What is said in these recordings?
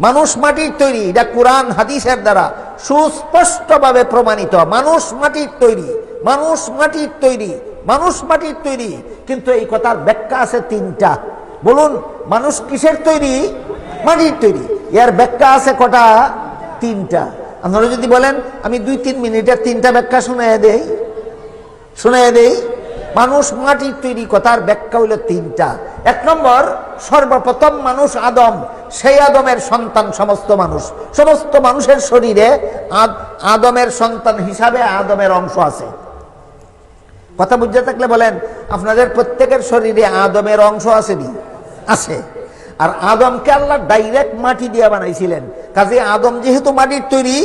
মানুষ মাটির তৈরি, এটা কোরআন হাদিসের দ্বারা সুস্পষ্টভাবে প্রমাণিত। মানুষ মাটির তৈরি, মানুষ মাটির তৈরি, মানুষ মাটির তৈরি। কিন্তু এই কথার ব্যাখ্যা আছে তিনটা। বলুন, মানুষ কিসের তৈরি? মাটির তৈরি। এর ব্যাখ্যা আছে কটা? তিনটা। আপনারা যদি বলেন আমি 2-3 মিনিটের তিনটা ব্যাখ্যা শুনিয়ে দেই। মানুষ মাটির তৈরি কথার ব্যাখ্যা হইল তিনটা। 1 নম্বর, সর্বপ্রথম মানুষ আদম, সেই আদমের সন্তান সমস্ত মানুষ। সমস্ত মানুষের শরীরে আদমের সন্তান হিসাবে আদমের অংশ আছে। কথা বুঝতে থাকলে বলেন, আপনাদের প্রত্যেকের শরীরে আদমের অংশ আসেনি? আছে। আর আদমকে আল্লাহ ডাইরেক্ট মাটি দিয়ে বানাইছিলেন। কাজে আদম যেহেতু মাটির তৈরি,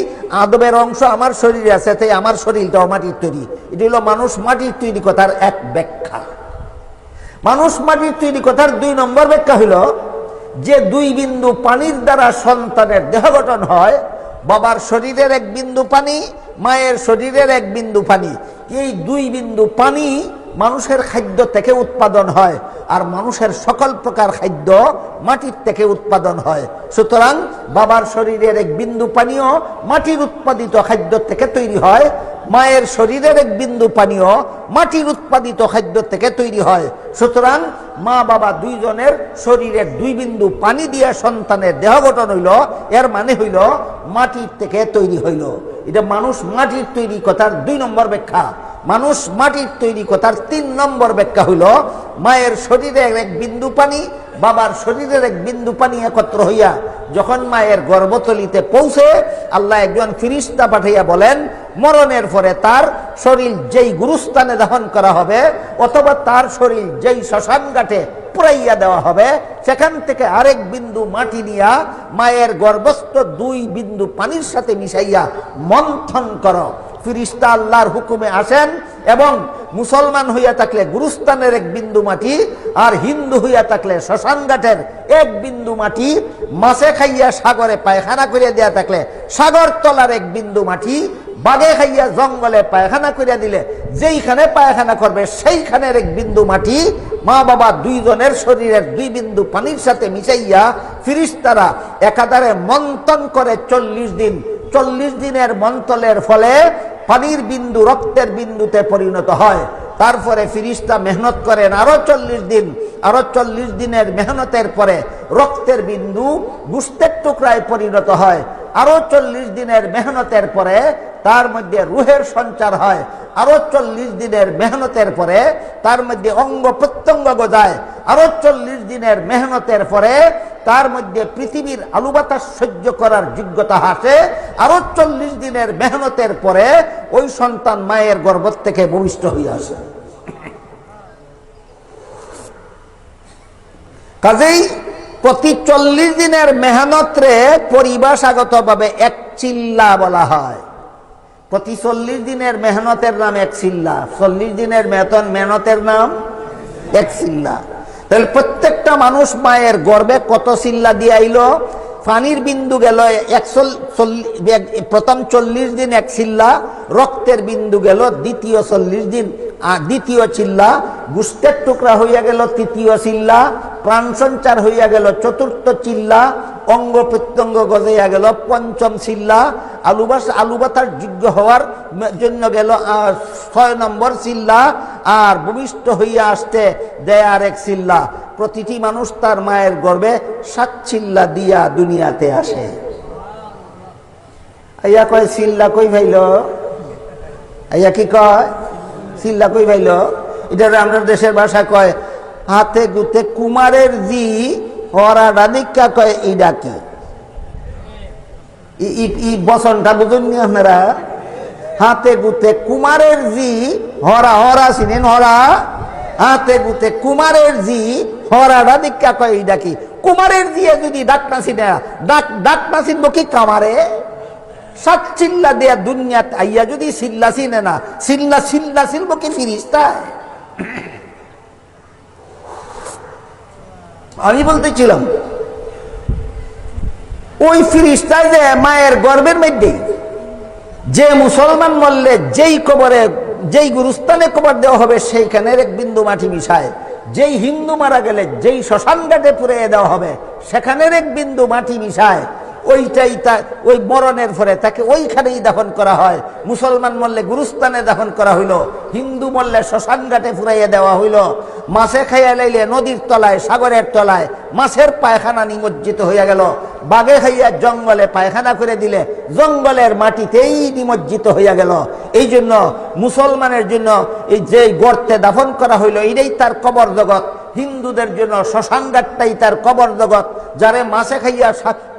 আদমের অংশ আমার শরীরে আছে, তাই আমার শরীরটাও মাটির তৈরি। এটি হলো মানুষ মাটির তৈরি কথার এক ব্যাখ্যা। মানুষ মাটির তৈরি কথার 2 নম্বর ব্যাখ্যা হলো যে 2 বিন্দু পানির দ্বারা সন্তানের দেহ গঠন হয়। বাবার শরীরের 1 বিন্দু পানি, মায়ের শরীরের 1 বিন্দু পানি। এই 2 বিন্দু পানি মানুষের খাদ্য থেকে উৎপাদন হয়, আর মানুষের সকল প্রকার খাদ্য মাটির থেকে উৎপাদন হয়। সুতরাং বাবার শরীরের 1 বিন্দু পানিও মাটির উৎপাদিত খাদ্য থেকে তৈরি হয়, মায়ের শরীরের 1 বিন্দু পানিও মাটির উৎপাদিত খাদ্য থেকে তৈরি হয়। সুতরাং মা বাবা 2 জনের শরীরের 2 বিন্দু পানি দিয়ে সন্তানের দেহ গঠন হইল, এর মানে হইল মাটির থেকে তৈরি হইল। এটা মানুষ মাটির তৈরি কথার 2 নম্বর ব্যাখ্যা। মানুষ মাটির তৈরি কথার 3 নম্বর ব্যাখ্যা হইল মায়ের শরীরের 1 বিন্দু পানি, বাবার শরীরের 1 বিন্দু পানি একত্র হইয়া যখন মায়ের গর্ভতলিতে পৌঁছে, আল্লাহ একজন ফিরিস্তা পাঠাইয়া বলেন, মরণের পরে তার শরীর যেই গুরুস্থানে দাফন করা হবে, অথবা তার শরীর যেই শ্মশান ঘাটে পুরাইয়া দেওয়া হবে, সেখান থেকে আরেক বিন্দু মাটি নিয়া মায়ের গর্ভস্থ 2 বিন্দু পানির সাথে মিশাইয়া মন্থন করো। ফিরিস্তা আল্লাহর হুকুমে আসেন এবং মুসলমান হইয়া থাকলে গুরুস্থানের 1 বিন্দু মাটি, আর হিন্দু হইয়া থাকলে শ্মশান ঘাটের 1 বিন্দু মাটি, মাছে খাইয়া সাগরে পায়খানা করিয়া দেয়া থাকলে সাগর তলার 1 বিন্দু মাটি, বাঘে খাইয়া জঙ্গলে পায়খানা করিয়া দিলে যেইখানে পায়খানা করবে সেইখানের 1 বিন্দু মাটি মা বাবা 2 জনের শরীরের 2 বিন্দু পানির সাথে মিশাইয়া ফিরিস্তারা একাধারে মন্থন করে 40 দিন। 40 দিনের মন্থনের ফলে পানির বিন্দু রক্তের বিন্দুতে পরিণত হয়। তারপরে ফিরিস্তা মেহনত করেন আরো 40 দিন। আরো 40 দিনের মেহনতের পরে রক্তের বিন্দু গোশতের টুকরায় পরিণত হয়। আরো 40 দিনের মেহনতের পরে তার মধ্যে রুহের সঞ্চার হয়। আরো 40 দিনের মেহনতের পরে তার মধ্যে অঙ্গ প্রত্যঙ্গ গজায়। আরো 40 দিনের মেহনতের পরে তার মধ্যে পৃথিবীর আলু বাতাস সহ্য করার যোগ্যতা আসে। আরো 40 দিনের মেহনতের পরে ওই সন্তান মায়ের গর্ভ থেকে ভূমিষ্ঠ হয়ে আসে। কাজেই প্রতি 40 দিনের মেহনতরে পরিভাষাগত ভাবে 1 চিল্লা বলা হয়। প্রতি 40 দিনের মেহনতের নাম 1 চিল্লা। 40 দিনের মেহনতের নাম 1 চিল্লা। তাহলে প্রত্যেকটা মানুষ মায়ের গর্ভে কত চিল্লা দিয়ে আইল? পানির বিন্দু গেল প্রথম 40 দিন 1 চিল্লা, রক্তের বিন্দু গেল দ্বিতীয় 40 দিন দ্বিতীয় চিল্লা, গোশতের টুকরা হইয়া গেল তৃতীয় চিল্লা, প্রাণ সঞ্চার হইয়া গেল 4র্থ চিল্লা, অঙ্গ প্রত্যঙ্গ গজাইয়া গেল 5ম চিল্লা, আলু বাতার যোগ্য হওয়ার জন্য গেল 6 নম্বর চিল্লা, আর ভূমিষ্ঠ হইয়া আসতে দেয় আর 1 চিল্লা। প্রতিটি মানুষ তার মায়ের গর্ভে 7 চিল্লা দিয়া দুনিয়াতে আসে। আইয়া কয় চিল্লা কই ভাইল? আইয়া কি কয় চিল্লা কই ভাইল? এটা আমরা দেশের ভাষায় কয় হাতে গুতে কুমারের জি হরা রাধিকা কয় এইটা কি? ই বচনটা বুঝুন নি আপনারা? হাতে গুতে কুমারের জি হরা চিনেন? হরা হাতে গুতে কুমারের জি হরা রাধিকা কয় এইটা কি? কুমারের দিয়ে যদি ডাক না চিনে, ডাক না চিনবো কি কামারে? 7 চিল্লা দেয়া দুনিয়াতে আইয়া যদি চিল্লা চিনে না, চিল্লা চিনবো কি ফিরিস্তায়? আমি বলতেছিলাম ওই ফিরিস্তায় যে মায়ের গর্ভের মধ্যে যে মুসলমান মরলে যেই গুরুস্থানে কবর দেওয়া হবে সেইখানের 1 বিন্দু মাটি মিশায়, যেই হিন্দু মারা গেলে যেই শ্মশান ঘাটে পুড়িয়ে দেওয়া হবে সেখানের 1 বিন্দু মাটি মিশায়, ওইটাই ওই মরণের পরে তাকে ওইখানেই দাফন করা হয়। মুসলমান মরলে গুরুস্থানে দাফন করা হইল, হিন্দু মরলে শ্মশানঘাটে ফুরাইয়া দেওয়া হইল। মাছে খাইয়া লাইলে নদীর তলায়, সাগরের তলায় মাছের পায়খানা নিমজ্জিত হইয়া গেল। বাঘে খাইয়া জঙ্গলে পায়খানা করে দিলে জঙ্গলের মাটিতেই নিমজ্জিত হইয়া গেল। এই জন্য মুসলমানের জন্য এই যে গর্তে দাফন করা হইল এটাই তার কবর জগৎ। হিন্দুদের জন্য শ্মশানঘাটটাই তার কবর জগৎ। যারে মাছে খাইয়া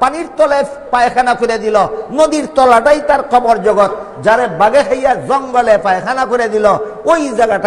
পানির তলায় পায়খানা করে দিল, নদীর তলাটাই তার কবর জগৎ। যারে বাঘে খাইয়া জঙ্গলে পায়খানা করে দিল, ওই জায়গাটাই